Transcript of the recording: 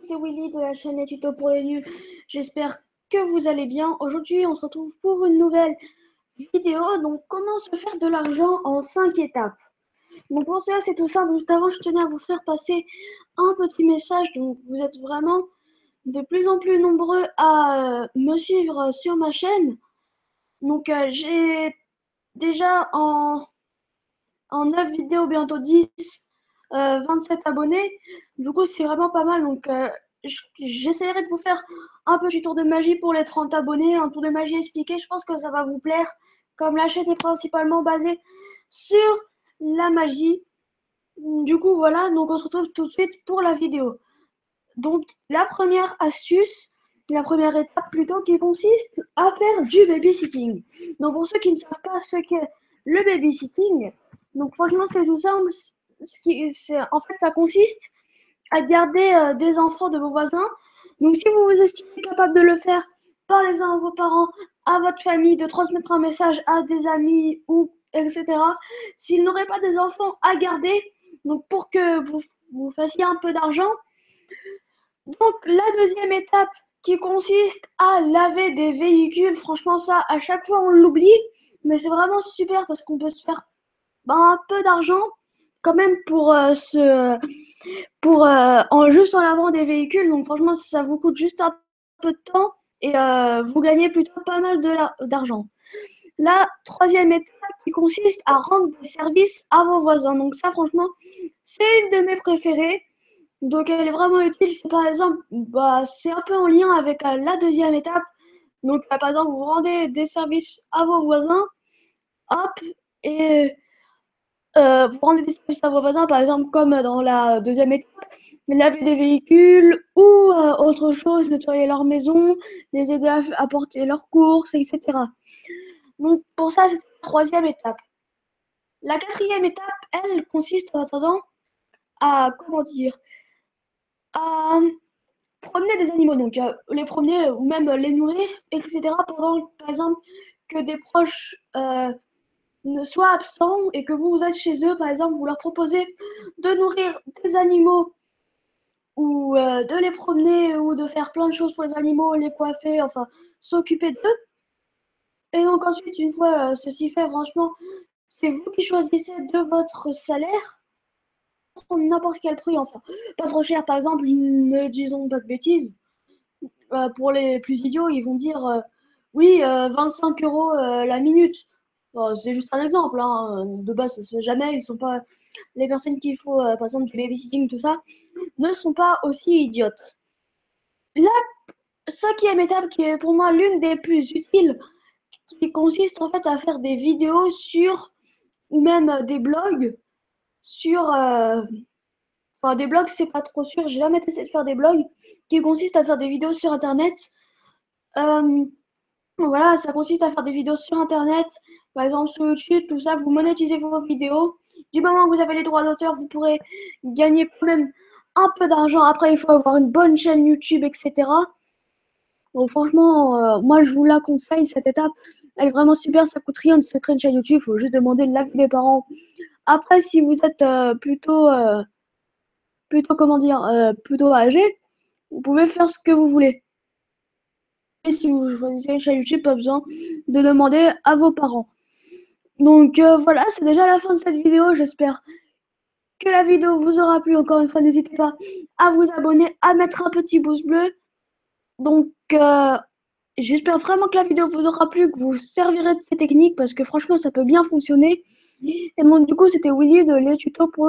c'est Willy de la chaîne Les Tutos pour les nuls. J'espère que vous allez bien. Aujourd'hui, on se retrouve pour une nouvelle vidéo. Donc, comment se faire de l'argent en 5 étapes. Donc, pour ça, c'est tout simple. Juste avant, je tenais à vous faire passer un petit message. Donc, vous êtes vraiment de plus en plus nombreux à me suivre sur ma chaîne. Donc, j'ai déjà en 9 vidéos, bientôt 10, 27 abonnés. Du coup, c'est vraiment pas mal. Donc, j'essaierai de vous faire un petit tour de magie pour les 30 abonnés, un tour de magie expliqué. Je pense que ça va vous plaire. Comme la chaîne est principalement basée sur la magie. Du coup, voilà. Donc, on se retrouve tout de suite pour la vidéo. Donc, la première astuce, la première étape plutôt, qui consiste à faire du babysitting. Donc, pour ceux qui ne savent pas ce qu'est le babysitting, donc franchement, c'est tout simple. En fait, ça consiste à garder des enfants de vos voisins. Donc, si vous vous estimez capable de le faire, parlez-en à vos parents, à votre famille, de transmettre un message à des amis ou etc. S'ils n'auraient pas des enfants à garder, donc pour que vous fassiez un peu d'argent. Donc, la deuxième étape qui consiste à laver des véhicules, franchement, ça, à chaque fois, on l'oublie, mais c'est vraiment super parce qu'on peut se faire un peu d'argent quand même juste en lavant des véhicules. Donc, franchement, ça vous coûte juste un peu de temps et vous gagnez plutôt pas mal d'argent. La troisième étape qui consiste à rendre des services à vos voisins. Donc, ça, franchement, c'est une de mes préférées. Donc, elle est vraiment utile. C'est par exemple, c'est un peu en lien avec la deuxième étape. Donc, par exemple, vous rendez des services à vos voisins, hop, et vous rendez des services à vos voisins, par exemple, comme dans la deuxième étape, laver des véhicules ou autre chose, nettoyer leur maison, les aider à porter leurs courses, etc. Donc, pour ça, c'est la troisième étape. La quatrième étape, elle, consiste en attendant à, comment dire, à promener des animaux, donc les promener ou même les nourrir, etc. Pendant, par exemple, que des proches ne soient absents et que vous êtes chez eux, par exemple, vous leur proposez de nourrir des animaux ou de les promener ou de faire plein de choses pour les animaux, les coiffer, enfin, s'occuper d'eux. Et donc ensuite, une fois ceci fait, franchement, c'est vous qui choisissez de votre salaire n'importe quel prix, enfin, pas trop cher, par exemple, ne disons pas de bêtises. Pour les plus idiots, ils vont dire oui, 25 euros la minute. Bon, c'est juste un exemple, hein. De base, ça se fait jamais. Ils sont pas les personnes qu'il faut, par exemple, du babysitting, tout ça, ne sont pas aussi idiotes. La cinquième étape, qui est pour moi l'une des plus utiles, qui consiste en fait à faire des vidéos sur, ou même des blogs sur, enfin des blogs, c'est pas trop sûr. J'ai jamais essayé de faire des blogs, qui consistent à faire des vidéos sur Internet. Voilà, ça consiste à faire des vidéos sur Internet, par exemple sur YouTube, tout ça. Vous monétisez vos vidéos. Du moment que vous avez les droits d'auteur, vous pourrez gagner quand même un peu d'argent. Après, il faut avoir une bonne chaîne YouTube, etc. Donc, franchement, moi, je vous la conseille, cette étape. Elle est vraiment super, ça coûte rien de se créer une chaîne YouTube. Il faut juste demander l'avis des parents. Après, si vous êtes comment dire, plutôt âgé, vous pouvez faire ce que vous voulez. Et si vous choisissez une chaîne YouTube, pas besoin de demander à vos parents. Donc voilà, c'est déjà la fin de cette vidéo. J'espère que la vidéo vous aura plu. Encore une fois, n'hésitez pas à vous abonner, à mettre un petit pouce bleu. Donc j'espère vraiment que la vidéo vous aura plu, que vous servirez de ces techniques parce que franchement, ça peut bien fonctionner. Et donc du coup, c'était Willy de Les Tutos pour